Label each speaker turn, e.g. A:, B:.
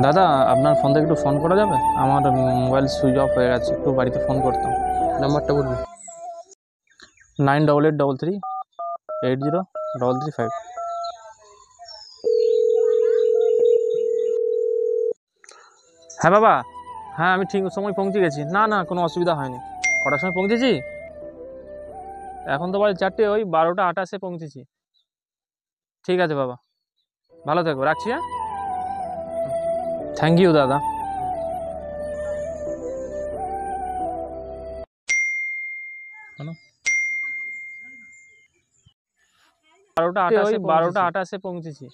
A: দাদা আপনার ফোন থেকে একটু ফোন করা যাবে? আমার মোবাইল সুইচ অফ হয়ে গেছে, একটু বাড়িতে ফোন করতাম।
B: নাম্বারটা বলবি?
A: 9883380335। হ্যাঁ বাবা, হ্যাঁ আমি ঠিক সময় পৌঁছে গেছি। না না, কোনো অসুবিধা হয়নি। কটার সময় পৌঁছেছি? এখন তো বাজে 4টে, ওই 12টা 28-এ পৌঁছেছি। ঠিক আছে বাবা, ভালো থাকো, রাখছি। হ্যাঁ, থ্যাংক ইউ দাদা। ওই 12টা 28-এ পৌঁছেছি।